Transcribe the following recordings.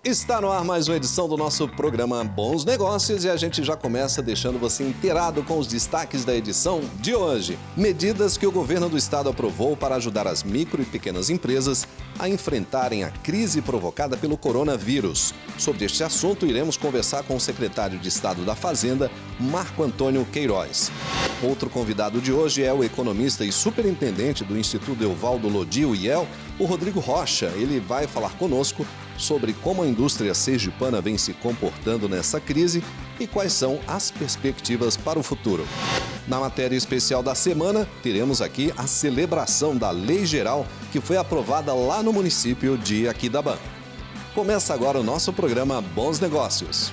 Está no ar mais uma edição do nosso programa Bons Negócios e a gente já começa deixando você inteirado com os destaques da edição de hoje. Medidas que o governo do estado aprovou para ajudar as micro e pequenas empresas a enfrentarem a crise provocada pelo coronavírus. Sobre este assunto, iremos conversar com o secretário de Estado da Fazenda, Marco Antônio Queiroz. Outro convidado de hoje é o economista e superintendente do Instituto Evaldo Lodi, o IEL, o Rodrigo Rocha. Ele vai falar conosco sobre como a indústria sergipana vem se comportando nessa crise e quais são as perspectivas para o futuro. Na matéria especial da semana, teremos aqui a celebração da Lei Geral que foi aprovada lá no município de Aquidauã. Começa agora o nosso programa Bons Negócios.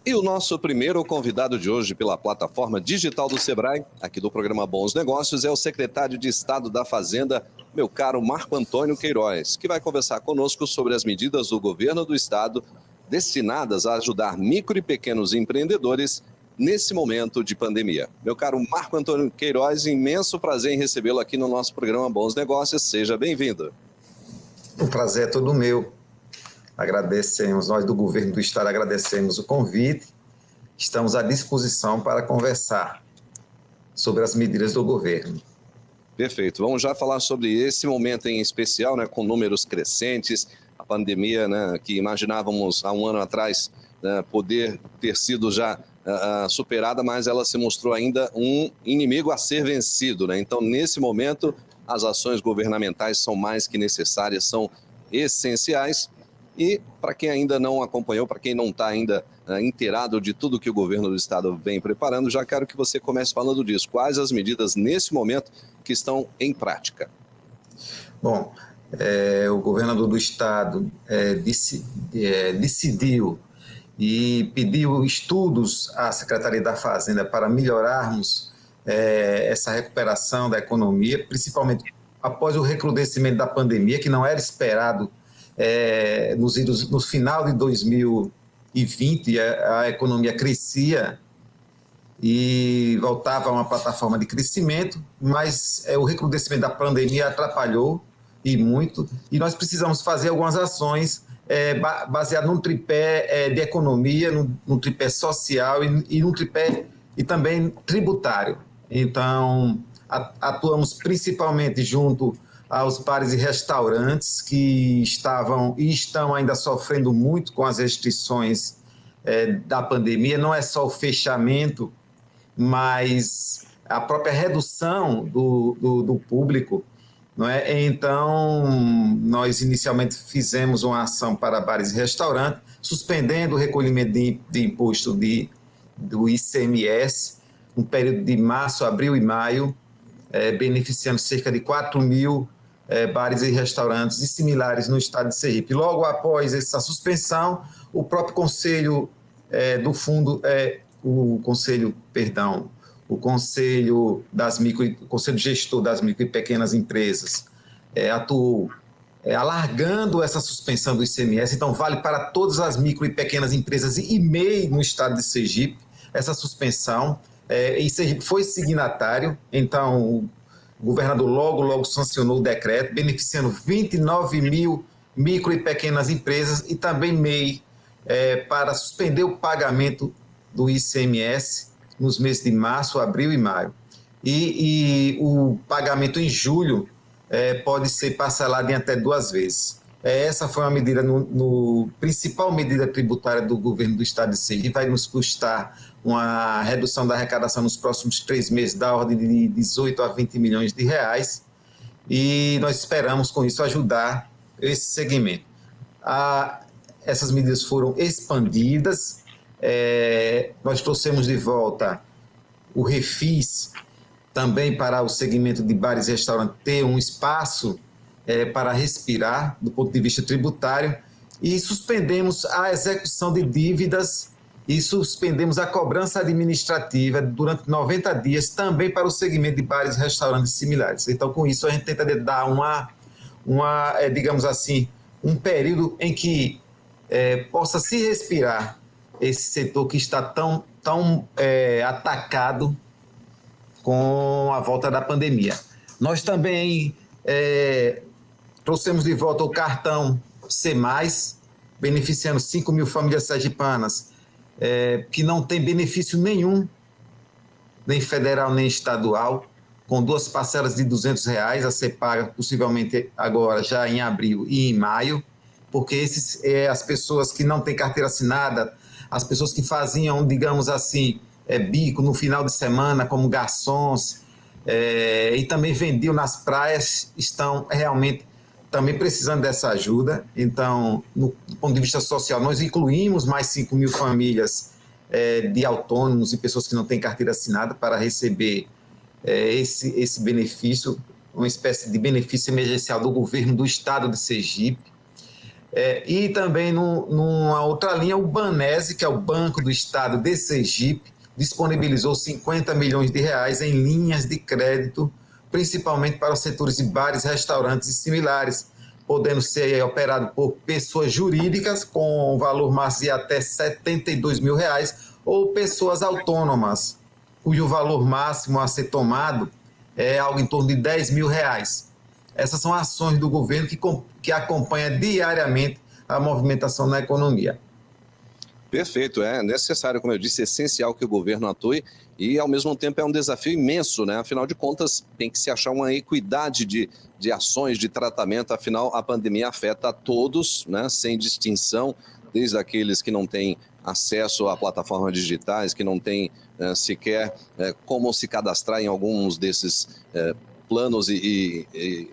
E o nosso primeiro convidado de hoje pela plataforma digital do Sebrae, aqui do programa Bons Negócios, é o secretário de Estado da Fazenda, meu caro Marco Antônio Queiroz, que vai conversar conosco sobre as medidas do governo do estado destinadas a ajudar micro e pequenos empreendedores nesse momento de pandemia. Meu caro Marco Antônio Queiroz, imenso prazer em recebê-lo aqui no nosso programa Bons Negócios. Seja bem-vindo. O prazer é todo meu. Agradecemos, nós do governo do estado agradecemos o convite, estamos à disposição para conversar sobre as medidas do governo. Perfeito, vamos já falar sobre esse momento em especial, né, com números crescentes, a pandemia, né, que imaginávamos há um ano atrás, né, poder ter sido já superada, mas ela se mostrou ainda um inimigo a ser vencido, né? Então, nesse momento, as ações governamentais são mais que necessárias, são essenciais. E para quem ainda não acompanhou, para quem não está ainda inteirado de tudo que o governo do estado vem preparando, já quero que você comece falando disso. Quais as medidas nesse momento que estão em prática? Bom, o governador do estado decidiu e pediu estudos à Secretaria da Fazenda para melhorarmos essa recuperação da economia, principalmente após o recrudescimento da pandemia, que não era esperado. No final de 2020, a economia crescia e voltava a uma plataforma de crescimento, mas o recrudescimento da pandemia atrapalhou e muito, e nós precisamos fazer algumas ações baseadas num tripé de economia, num tripé social e num tripé e também tributário. Então, atuamos principalmente junto aos bares e restaurantes que estavam e estão ainda sofrendo muito com as restrições da pandemia. Não é só o fechamento, mas a própria redução do público, não é? Então, nós inicialmente fizemos uma ação para bares e restaurantes, suspendendo o recolhimento de imposto do ICMS, no período de março, abril e maio, beneficiando cerca de 4 mil bares e restaurantes e similares no estado de Sergipe. Logo após essa suspensão, o próprio Conselho do Fundo, o Conselho Gestor das Micro e Pequenas Empresas atuou alargando essa suspensão do ICMS, então vale para todas as micro e pequenas empresas e MEI no estado de Sergipe, essa suspensão, e Sergipe foi signatário, então o governador logo sancionou o decreto, beneficiando 29 mil micro e pequenas empresas e também MEI para suspender o pagamento do ICMS nos meses de março, abril e maio. E o pagamento em julho pode ser parcelado em até 2 vezes. Essa foi uma medida, principal medida tributária do governo do estado de Sergipe, vai nos custar uma redução da arrecadação nos próximos 3 meses da ordem de 18 a 20 milhões de reais, e nós esperamos com isso ajudar esse segmento. Essas medidas foram expandidas, nós trouxemos de volta o Refis também para o segmento de bares e restaurantes ter um espaço para respirar do ponto de vista tributário, e suspendemos a execução de dívidas e suspendemos a cobrança administrativa durante 90 dias também para o segmento de bares e restaurantes similares. Então, com isso, a gente tenta dar digamos assim, um período em que possa se respirar esse setor que está tão atacado com a volta da pandemia. Nós também trouxemos de volta o cartão C+, beneficiando 5 mil famílias sergipanas, que não tem benefício nenhum, nem federal nem estadual, com 2 parcelas de R$200 a ser paga possivelmente agora, já em abril e em maio, porque as pessoas que não têm carteira assinada, as pessoas que faziam, digamos assim, bico no final de semana, como garçons, e também vendiam nas praias, estão realmente também precisando dessa ajuda. Então, do ponto de vista social, nós incluímos mais 5 mil famílias de autônomos e pessoas que não têm carteira assinada para receber esse benefício, uma espécie de benefício emergencial do governo do estado de Sergipe. E também, numa outra linha, o Banese, que é o Banco do Estado de Sergipe, disponibilizou 50 milhões de reais em linhas de crédito, principalmente para os setores de bares, restaurantes e similares, podendo ser operado por pessoas jurídicas com um valor máximo de até R$72 mil, ou pessoas autônomas, cujo valor máximo a ser tomado é algo em torno de R$10 mil. Essas são ações do governo que acompanha diariamente a movimentação na economia. Perfeito, é necessário, como eu disse, é essencial que o governo atue e, ao mesmo tempo, é um desafio imenso, né? Afinal de contas, tem que se achar uma equidade de ações, de tratamento, afinal, a pandemia afeta a todos, né? Sem distinção, desde aqueles que não têm acesso a plataformas digitais, que não têm sequer como se cadastrar em alguns desses planos e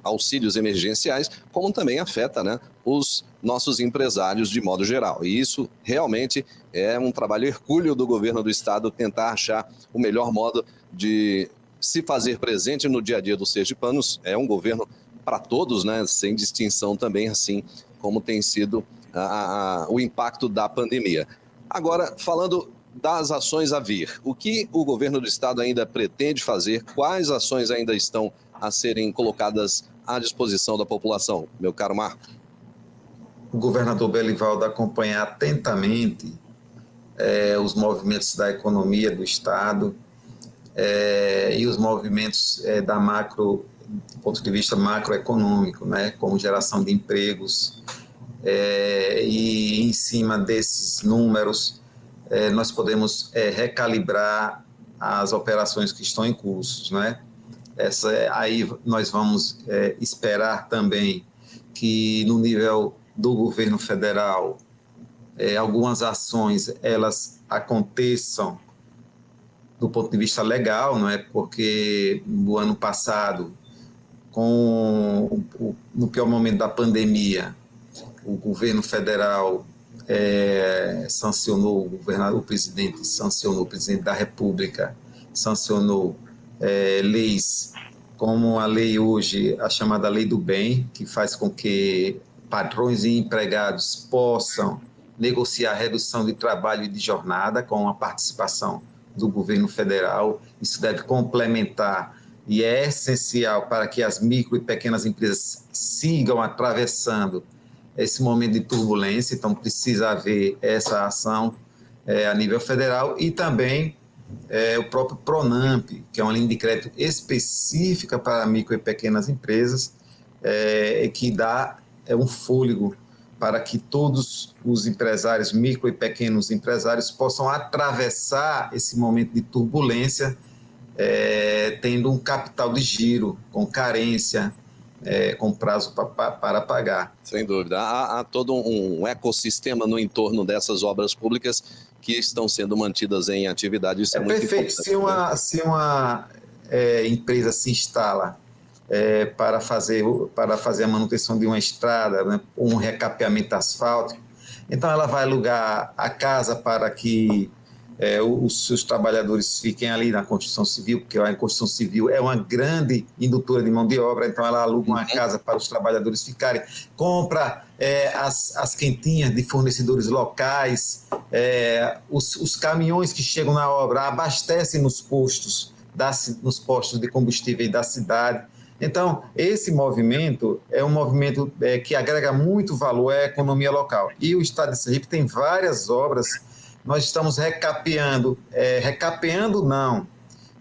auxílios emergenciais, como também afeta, né, os nossos empresários de modo geral. E isso realmente é um trabalho hercúleo do governo do estado tentar achar o melhor modo de se fazer presente no dia a dia dos sergipanos. É um governo para todos, né, sem distinção também, assim como tem sido o impacto da pandemia. Agora, falando das ações a vir, o que o governo do estado ainda pretende fazer? Quais ações ainda estão a serem colocadas à disposição da população, meu caro Marco? O governador Belivaldo acompanha atentamente os movimentos da economia do estado e os movimentos do ponto de vista macroeconômico, né, como geração de empregos, e em cima desses números nós podemos recalibrar as operações que estão em curso, né? Aí nós vamos esperar também que no nível do governo federal algumas ações elas aconteçam do ponto de vista legal, não é? Porque no ano passado, no pior momento da pandemia, o governo federal sancionou, o presidente da República sancionou leis, como a lei hoje, a chamada Lei do Bem, que faz com que patrões e empregados possam negociar redução de trabalho e de jornada com a participação do governo federal. Isso deve complementar e é essencial para que as micro e pequenas empresas sigam atravessando esse momento de turbulência. Então, precisa haver essa ação a nível federal e também o próprio Pronamp, que é uma linha de crédito específica para micro e pequenas empresas, que dá um fôlego para que todos os empresários, micro e pequenos empresários, possam atravessar esse momento de turbulência, tendo um capital de giro, com carência, com prazo para pagar. Sem dúvida. Há todo um ecossistema no entorno dessas obras públicas que estão sendo mantidas em atividade. Isso é muito perfeito. Se uma empresa se instala para fazer a manutenção de uma estrada, né, um recapeamento asfáltico, então ela vai alugar a casa para que os seus trabalhadores fiquem ali na construção civil, porque a construção civil é uma grande indutora de mão de obra, então ela aluga uma casa para os trabalhadores ficarem, compra as quentinhas de fornecedores locais, os caminhões que chegam na obra abastecem nos postos de combustível da cidade. Então, esse movimento é um movimento que agrega muito valor à economia local. E o Estado de Sergipe tem várias obras. Nós estamos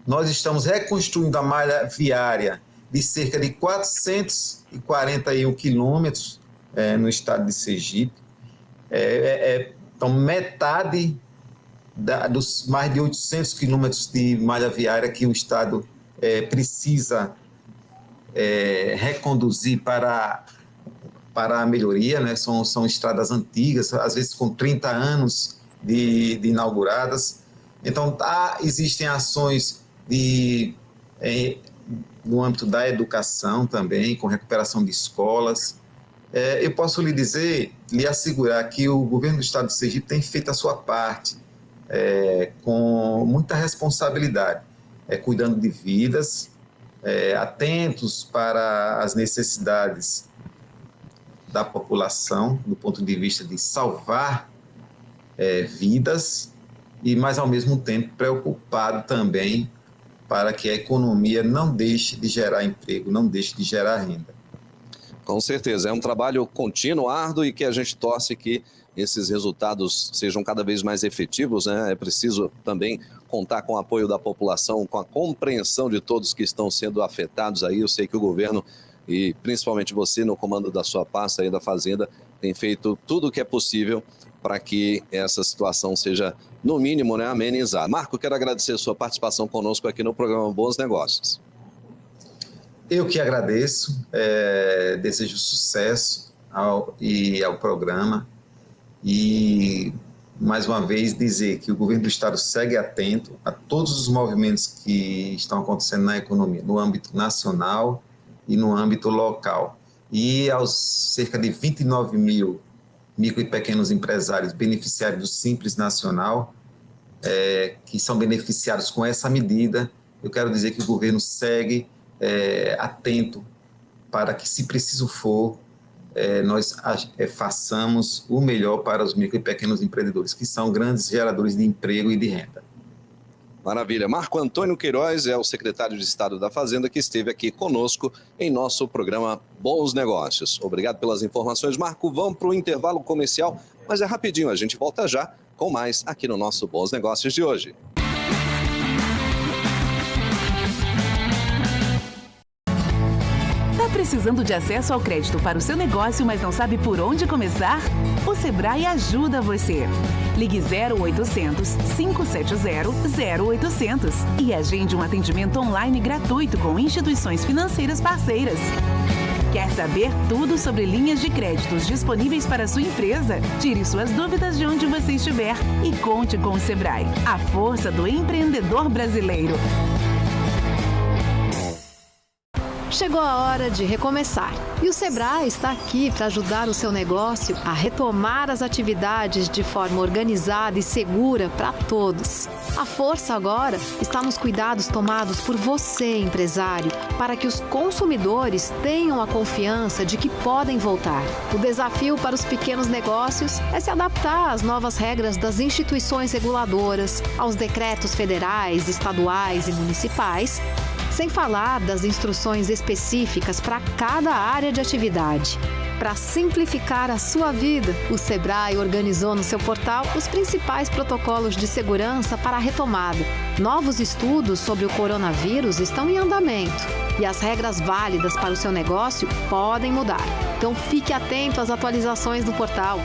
nós estamos reconstruindo a malha viária de cerca de 441 quilômetros no Estado de Sergipe. Então, metade dos mais de 800 quilômetros de malha viária que o Estado precisa reconduzir para a melhoria, né? São estradas antigas, às vezes com 30 anos de inauguradas. Então, existem ações no âmbito da educação também, com recuperação de escolas. Eu posso lhe assegurar que o governo do Estado de Sergipe tem feito a sua parte com muita responsabilidade, cuidando de vidas, atentos para as necessidades da população, do ponto de vista de salvar vidas, mas ao mesmo tempo preocupado também para que a economia não deixe de gerar emprego, não deixe de gerar renda. Com certeza, é um trabalho contínuo, árduo, e que a gente torce que esses resultados sejam cada vez mais efetivos, né? É preciso também contar com o apoio da população, com a compreensão de todos que estão sendo afetados aí. Eu sei que o governo, e principalmente você no comando da sua pasta aí da Fazenda, tem feito tudo o que é possível para que essa situação seja, no mínimo, né, amenizada. Marco, quero agradecer a sua participação conosco aqui no programa Bons Negócios. Eu que agradeço, desejo sucesso ao programa e, mais uma vez, dizer que o governo do Estado segue atento a todos os movimentos que estão acontecendo na economia, no âmbito nacional e no âmbito local. E aos cerca de 29 mil micro e pequenos empresários beneficiários do Simples Nacional, que são beneficiados com essa medida, eu quero dizer que o governo segue atento para que, se preciso for, nós façamos o melhor para os micro e pequenos empreendedores, que são grandes geradores de emprego e de renda. Maravilha. Marco Antônio Queiroz é o secretário de Estado da Fazenda, que esteve aqui conosco em nosso programa Bons Negócios. Obrigado pelas informações, Marco. Vamos para o intervalo comercial, mas é rapidinho, a gente volta já com mais aqui no nosso Bons Negócios de hoje. Precisando de acesso ao crédito para o seu negócio, mas não sabe por onde começar? O Sebrae ajuda você. Ligue 0800 570 0800 e agende um atendimento online gratuito com instituições financeiras parceiras. Quer saber tudo sobre linhas de créditos disponíveis para a sua empresa? Tire suas dúvidas de onde você estiver e conte com o Sebrae, a força do empreendedor brasileiro. Chegou a hora de recomeçar e o Sebrae está aqui para ajudar o seu negócio a retomar as atividades de forma organizada e segura para todos. A força agora está nos cuidados tomados por você, empresário, para que os consumidores tenham a confiança de que podem voltar. O desafio para os pequenos negócios é se adaptar às novas regras das instituições reguladoras, aos decretos federais, estaduais e municipais, sem falar das instruções específicas para cada área de atividade. Para simplificar a sua vida, o Sebrae organizou no seu portal os principais protocolos de segurança para a retomada. Novos estudos sobre o coronavírus estão em andamento e as regras válidas para o seu negócio podem mudar. Então fique atento às atualizações do portal.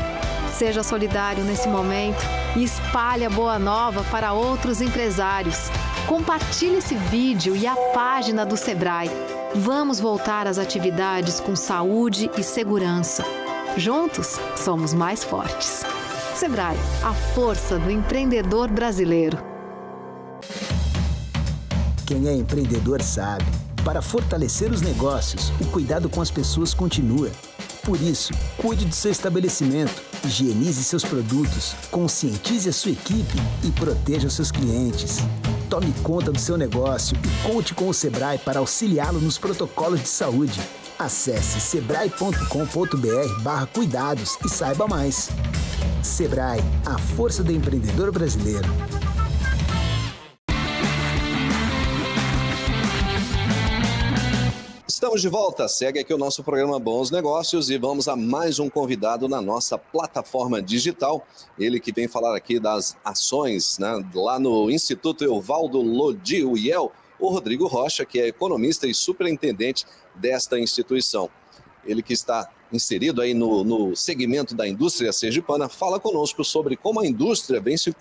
Seja solidário nesse momento e espalhe a boa nova para outros empresários. Compartilhe esse vídeo e a página do Sebrae. Vamos voltar às atividades com saúde e segurança. Juntos, somos mais fortes. Sebrae, a força do empreendedor brasileiro. Quem é empreendedor sabe. Para fortalecer os negócios, o cuidado com as pessoas continua. Por isso, cuide do seu estabelecimento, higienize seus produtos, conscientize a sua equipe e proteja os seus clientes. Tome conta do seu negócio e conte com o Sebrae para auxiliá-lo nos protocolos de saúde. Acesse sebrae.com.br/cuidados e saiba mais. Sebrae, a força do empreendedor brasileiro. Estamos de volta, segue aqui o nosso programa Bons Negócios e vamos a mais um convidado na nossa plataforma digital. Ele que vem falar aqui das ações, né, lá no Instituto Evaldo Lodi, o IEL, o Rodrigo Rocha, que é economista e superintendente desta instituição. Ele que está inserido aí no segmento da indústria sergipana, fala conosco sobre como a indústria vem se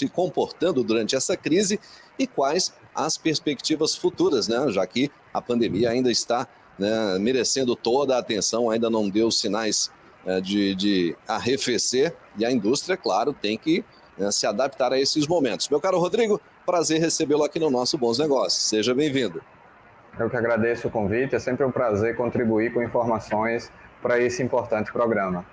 comportando durante essa crise e quais as perspectivas futuras, né? Já que a pandemia ainda está, né, merecendo toda a atenção, ainda não deu sinais de arrefecer e a indústria, claro, tem que, né, se adaptar a esses momentos. Meu caro Rodrigo, prazer recebê-lo aqui no nosso Bons Negócios. Seja bem-vindo. Eu que agradeço o convite, é sempre um prazer contribuir com informações para esse importante programa.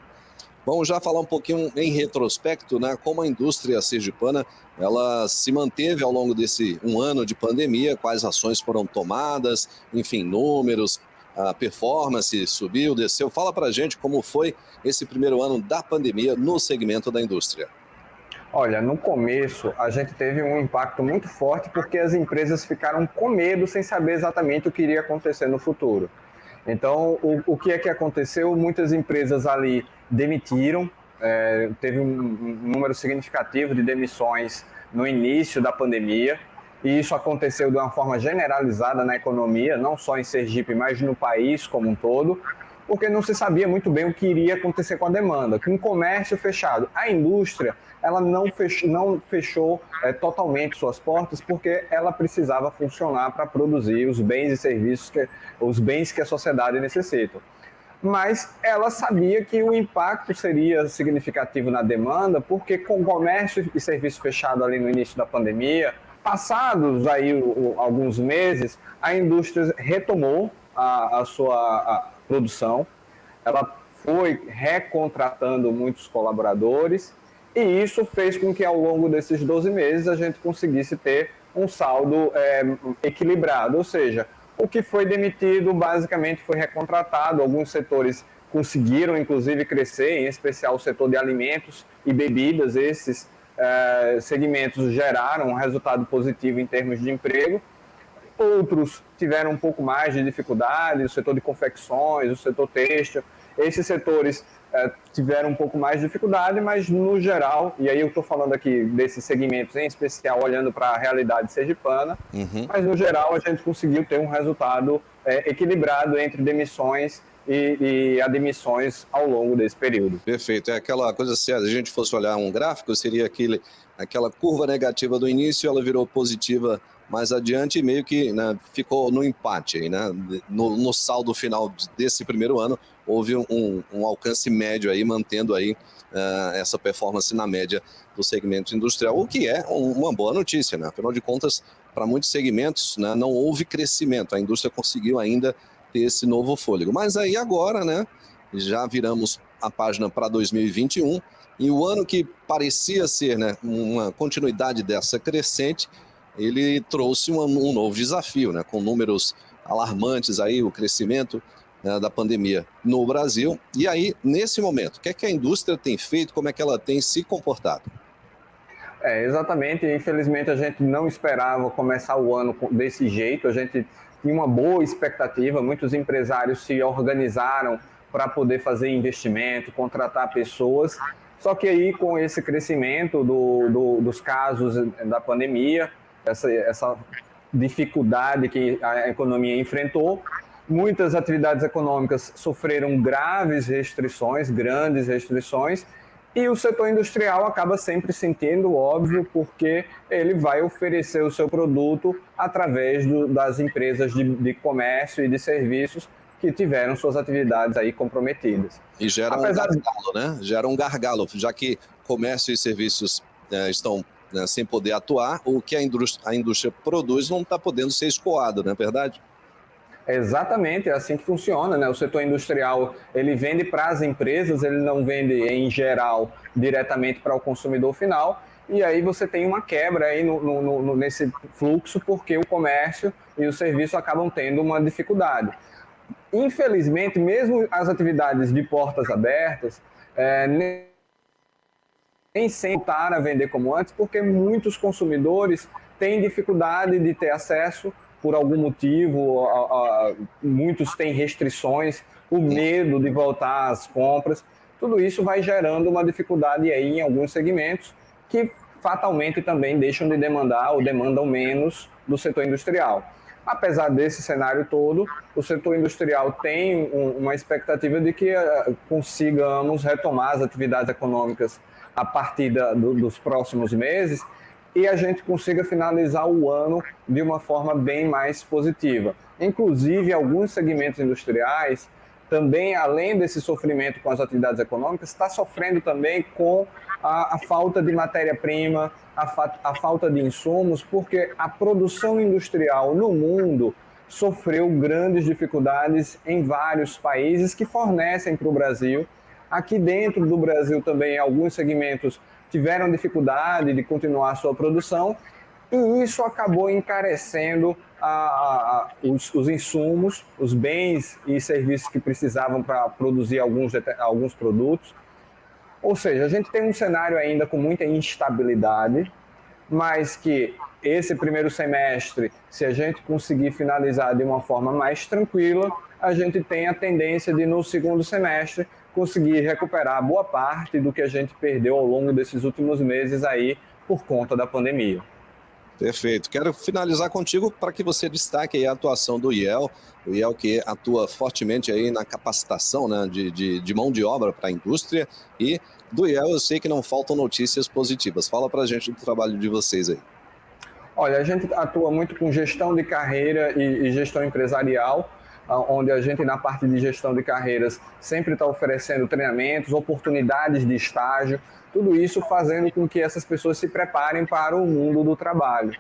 Vamos já falar um pouquinho em retrospecto, né, como a indústria sergipana ela se manteve ao longo desse um ano de pandemia, quais ações foram tomadas, enfim, números, a performance subiu, desceu. Fala para a gente como foi esse primeiro ano da pandemia no segmento da indústria. Olha, no começo a gente teve um impacto muito forte porque as empresas ficaram com medo sem saber exatamente o que iria acontecer no futuro. Então, o que é que aconteceu? Muitas empresas ali demitiram, teve um número significativo de demissões no início da pandemia, e isso aconteceu de uma forma generalizada na economia, não só em Sergipe, mas no país como um todo, porque não se sabia muito bem o que iria acontecer com a demanda. Com o comércio fechado, a indústria ela não fechou totalmente suas portas, porque ela precisava funcionar para produzir os bens e serviços, os bens que a sociedade necessita. Mas ela sabia que o impacto seria significativo na demanda, porque com o comércio e serviço fechado ali no início da pandemia, passados aí alguns meses, a indústria retomou a sua produção, ela foi recontratando muitos colaboradores, e isso fez com que ao longo desses 12 meses a gente conseguisse ter um saldo equilibrado, ou seja, o que foi demitido basicamente foi recontratado. Alguns setores conseguiram inclusive crescer, em especial o setor de alimentos e bebidas. Esses segmentos geraram um resultado positivo em termos de emprego. Outros tiveram um pouco mais de dificuldade, o setor de confecções, o setor têxtil. Esses setores tiveram um pouco mais de dificuldade, mas no geral, e aí eu estou falando aqui desses segmentos em especial, olhando para a realidade sergipana, mas no geral a gente conseguiu ter um resultado equilibrado entre demissões e admissões ao longo desse período. Perfeito, é aquela coisa, se a gente fosse olhar um gráfico, seria aquela curva negativa do início, ela virou positiva mais adiante e meio que, né, ficou no empate aí, né? No saldo final desse primeiro ano houve um alcance médio aí, mantendo aí essa performance na média do segmento industrial, o que é uma boa notícia, né? Afinal de contas, para muitos segmentos, né, não houve crescimento, a indústria conseguiu ainda ter esse novo fôlego. Mas aí agora, né, já viramos a página para 2021 e o ano que parecia ser, né, uma continuidade dessa crescente, ele trouxe um novo desafio, né, com números alarmantes aí, o crescimento, né, da pandemia no Brasil. E aí, nesse momento, o que é que a indústria tem feito, como é que ela tem se comportado? Exatamente, infelizmente a gente não esperava começar o ano desse jeito, a gente tinha uma boa expectativa, muitos empresários se organizaram para poder fazer investimento, contratar pessoas, só que aí com esse crescimento dos casos da pandemia, essa dificuldade que a economia enfrentou, muitas atividades econômicas sofreram grandes restrições, e o setor industrial acaba sempre sentindo, óbvio, porque ele vai oferecer o seu produto através das empresas de comércio e de serviços que tiveram suas atividades aí comprometidas. E gera um gargalo, né? Gera um gargalo, já que comércio e serviços estão, né, sem poder atuar, o que a indústria produz não está podendo ser escoado, não é verdade? Exatamente, é assim que funciona, né? O setor industrial, ele vende para as empresas, ele não vende, em geral, diretamente para o consumidor final, e aí você tem uma quebra aí nesse fluxo, porque o comércio e o serviço acabam tendo uma dificuldade. Infelizmente, mesmo as atividades de portas abertas, nem sempre voltaram a vender como antes, porque muitos consumidores têm dificuldade de ter acesso por algum motivo, muitos têm restrições, o medo de voltar às compras, tudo isso vai gerando uma dificuldade aí em alguns segmentos que fatalmente também deixam de demandar ou demandam menos do setor industrial. Apesar desse cenário todo, o setor industrial tem uma expectativa de que consigamos retomar as atividades econômicas a partir dos próximos meses e a gente consiga finalizar o ano de uma forma bem mais positiva. Inclusive, alguns segmentos industriais também, além desse sofrimento com as atividades econômicas, está sofrendo também com a falta de matéria-prima, a falta de insumos, porque a produção industrial no mundo sofreu grandes dificuldades em vários países que fornecem para o Brasil. Aqui dentro do Brasil também, alguns segmentos tiveram dificuldade de continuar a sua produção e isso acabou encarecendo os insumos, os bens e serviços que precisavam para produzir alguns produtos. Ou seja, a gente tem um cenário ainda com muita instabilidade, mas que esse primeiro semestre, se a gente conseguir finalizar de uma forma mais tranquila, a gente tem a tendência de, no segundo semestre, conseguir recuperar boa parte do que a gente perdeu ao longo desses últimos meses aí por conta da pandemia. Perfeito. Quero finalizar contigo para que você destaque aí a atuação do IEL, o IEL que atua fortemente aí na capacitação, né, de mão de obra para a indústria, e do IEL eu sei que não faltam notícias positivas. Fala para a gente do trabalho de vocês aí. Olha, a gente atua muito com gestão de carreira e gestão empresarial, onde a gente, na parte de gestão de carreiras, sempre está oferecendo treinamentos, oportunidades de estágio, tudo isso fazendo com que essas pessoas se preparem para o mundo do trabalho.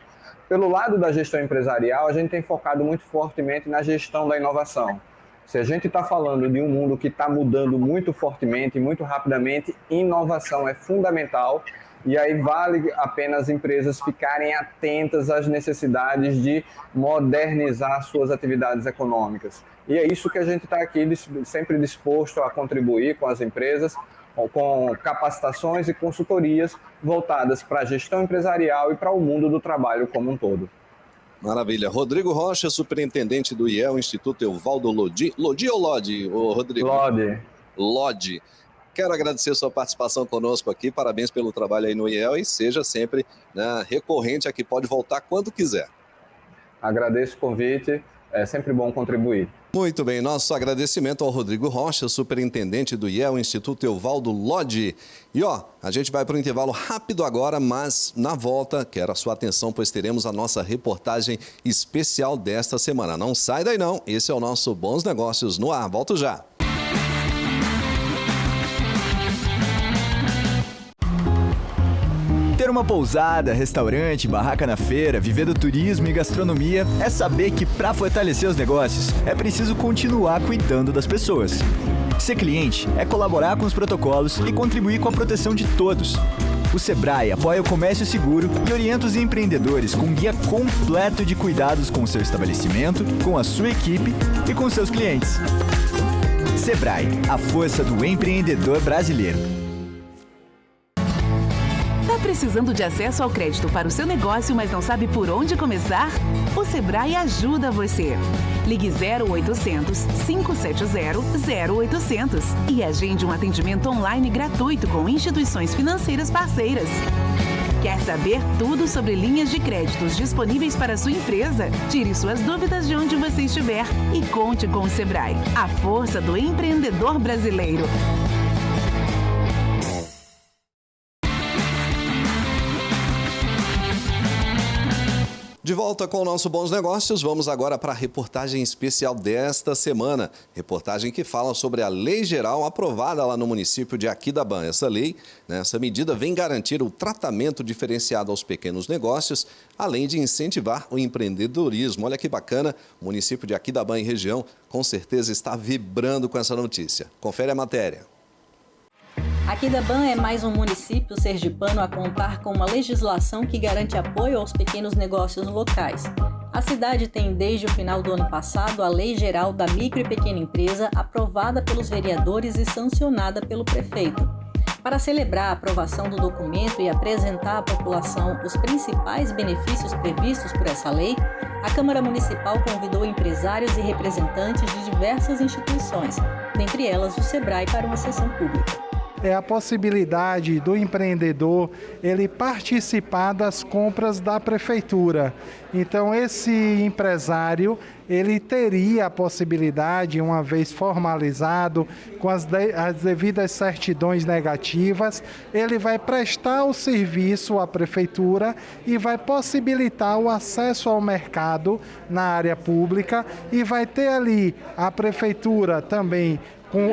Pelo lado da gestão empresarial, a gente tem focado muito fortemente na gestão da inovação. Se a gente está falando de um mundo que está mudando muito fortemente, muito rapidamente, inovação é fundamental. E aí vale a pena as empresas ficarem atentas às necessidades de modernizar suas atividades econômicas. E é isso que a gente está aqui sempre disposto a contribuir com as empresas, com capacitações e consultorias voltadas para a gestão empresarial e para o mundo do trabalho como um todo. Maravilha. Rodrigo Rocha, superintendente do IEL, Instituto Evaldo Lodi. Lodi ou Lodi, Rodrigo? Lodi. Lodi. Quero agradecer a sua participação conosco aqui, parabéns pelo trabalho aí no IEL e seja sempre, né, recorrente aqui, pode voltar quando quiser. Agradeço o convite, é sempre bom contribuir. Muito bem, nosso agradecimento ao Rodrigo Rocha, superintendente do IEL, Instituto Evaldo Lodi. E a gente vai para o intervalo rápido agora, mas na volta, quero a sua atenção, pois teremos a nossa reportagem especial desta semana. Não sai daí não, esse é o nosso Bons Negócios no Ar, volto já. Ter uma pousada, restaurante, barraca na feira, viver do turismo e gastronomia é saber que para fortalecer os negócios é preciso continuar cuidando das pessoas. Ser cliente é colaborar com os protocolos e contribuir com a proteção de todos. O Sebrae apoia o comércio seguro e orienta os empreendedores com um guia completo de cuidados com o seu estabelecimento, com a sua equipe e com seus clientes. Sebrae, a força do empreendedor brasileiro. Precisando de acesso ao crédito para o seu negócio, mas não sabe por onde começar? O Sebrae ajuda você. Ligue 0800 570 0800 e agende um atendimento online gratuito com instituições financeiras parceiras. Quer saber tudo sobre linhas de créditos disponíveis para a sua empresa? Tire suas dúvidas de onde você estiver e conte com o Sebrae, a força do empreendedor brasileiro. De volta com o nosso Bons Negócios, vamos agora para a reportagem especial desta semana. Reportagem que fala sobre a Lei Geral aprovada lá no município de Aquidabã. Essa lei, essa medida vem garantir o tratamento diferenciado aos pequenos negócios, além de incentivar o empreendedorismo. Olha que bacana, o município de Aquidabã e região com certeza está vibrando com essa notícia. Confere a matéria. Aquidabã é mais um município sergipano a contar com uma legislação que garante apoio aos pequenos negócios locais. A cidade tem, desde o final do ano passado, a Lei Geral da Micro e Pequena Empresa aprovada pelos vereadores e sancionada pelo prefeito. Para celebrar a aprovação do documento e apresentar à população os principais benefícios previstos por essa lei, a Câmara Municipal convidou empresários e representantes de diversas instituições, dentre elas o SEBRAE, para uma sessão pública. É a possibilidade do empreendedor ele participar das compras da prefeitura. Então esse empresário ele teria a possibilidade, uma vez formalizado, com as devidas certidões negativas, ele vai prestar o serviço à prefeitura e vai possibilitar o acesso ao mercado na área pública e vai ter ali a prefeitura também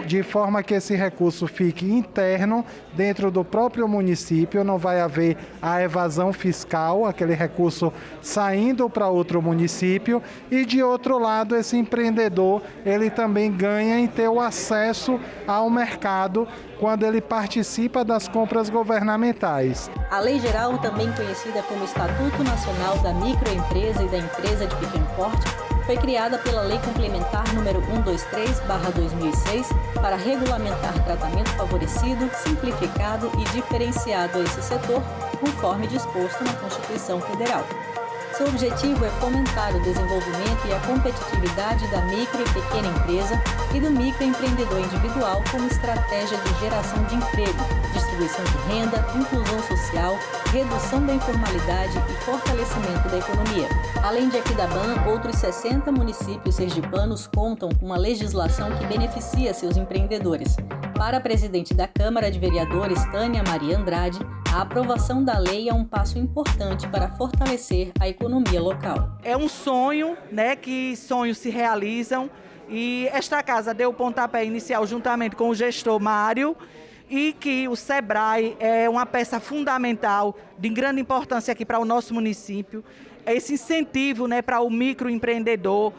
de forma que esse recurso fique interno dentro do próprio município, não vai haver a evasão fiscal, aquele recurso saindo para outro município, e de outro lado esse empreendedor ele também ganha em ter o acesso ao mercado quando ele participa das compras governamentais. A Lei Geral, também conhecida como Estatuto Nacional da Microempresa e da Empresa de Pequeno Porte, foi criada pela Lei Complementar número 123/2006 para regulamentar tratamento favorecido, simplificado e diferenciado a esse setor, conforme disposto na Constituição Federal. Seu objetivo é fomentar o desenvolvimento e a competitividade da micro e pequena empresa e do microempreendedor individual como estratégia de geração de emprego, distribuição de renda, inclusão social, redução da informalidade e fortalecimento da economia. Além de Aquidabã, outros 60 municípios sergipanos contam com uma legislação que beneficia seus empreendedores. Para a presidente da Câmara de Vereadores, Tânia Maria Andrade, a aprovação da lei é um passo importante para fortalecer a economia local. É um sonho, que sonhos se realizam, e esta casa deu o pontapé inicial juntamente com o gestor Mário, e que o SEBRAE é uma peça fundamental de grande importância aqui para o nosso município. Esse incentivo para o microempreendedor,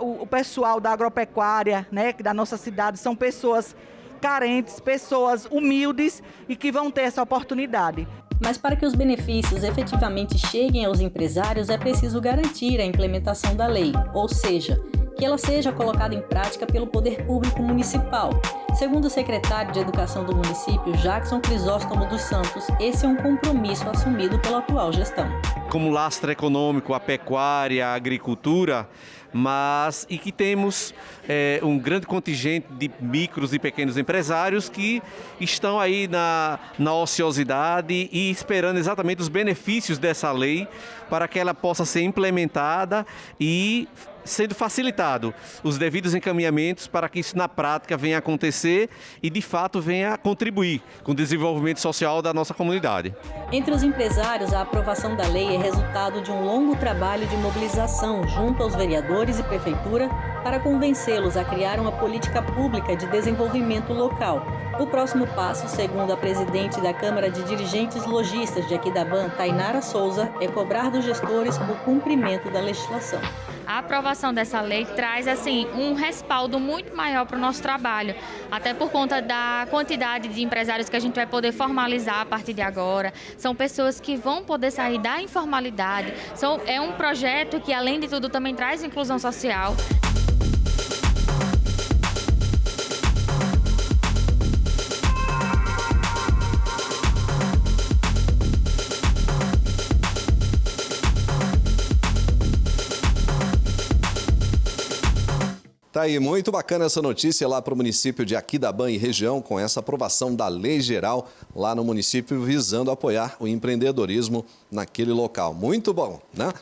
o pessoal da agropecuária, da nossa cidade, são pessoas carentes, pessoas humildes e que vão ter essa oportunidade. Mas para que os benefícios efetivamente cheguem aos empresários, é preciso garantir a implementação da lei, ou seja, que ela seja colocada em prática pelo poder público municipal. Segundo o secretário de Educação do município, Jackson Crisóstomo dos Santos, esse é um compromisso assumido pela atual gestão. Como lastro econômico, a pecuária, a agricultura, e que temos um grande contingente de micros e pequenos empresários que estão aí na ociosidade e esperando exatamente os benefícios dessa lei para que ela possa ser implementada e sendo facilitado os devidos encaminhamentos para que isso na prática venha a acontecer e de fato venha a contribuir com o desenvolvimento social da nossa comunidade. Entre os empresários, a aprovação da lei é resultado de um longo trabalho de mobilização junto aos vereadores e prefeitura para convencê-los a criar uma política pública de desenvolvimento local. O próximo passo, segundo a presidente da Câmara de Dirigentes Lojistas de Aquidabã, Tainara Souza, é cobrar dos gestores o cumprimento da legislação. A aprovação dessa lei traz um respaldo muito maior para o nosso trabalho, até por conta da quantidade de empresários que a gente vai poder formalizar a partir de agora. São pessoas que vão poder sair da informalidade. É um projeto que, além de tudo, também traz inclusão social. Tá aí, muito bacana essa notícia lá para o município de Aquidabã e região, com essa aprovação da Lei Geral lá no município, visando apoiar o empreendedorismo naquele local. Muito bom, né?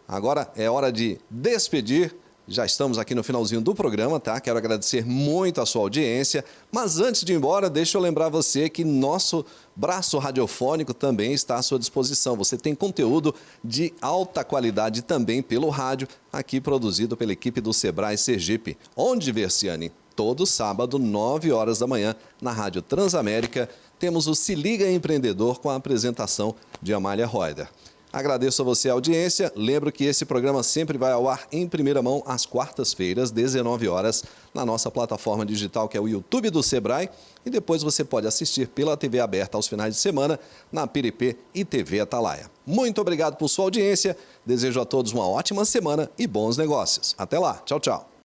Agora é hora de despedir Já estamos aqui no finalzinho do programa, tá? Quero agradecer muito a sua audiência. Mas antes de ir embora, deixa eu lembrar você que nosso braço radiofônico também está à sua disposição. Você tem conteúdo de alta qualidade também pelo rádio, aqui produzido pela equipe do Sebrae Sergipe. Onde, Versiane? Todo sábado, 9 horas da manhã, na Rádio Transamérica, temos o Se Liga Empreendedor com a apresentação de Amália Reuter. Agradeço a você a audiência. Lembro que esse programa sempre vai ao ar em primeira mão às quartas-feiras, 19 horas, na nossa plataforma digital, que é o YouTube do Sebrae. E depois você pode assistir pela TV aberta aos finais de semana, na PIRIP e TV Atalaia. Muito obrigado por sua audiência. Desejo a todos uma ótima semana e bons negócios. Até lá. Tchau, tchau.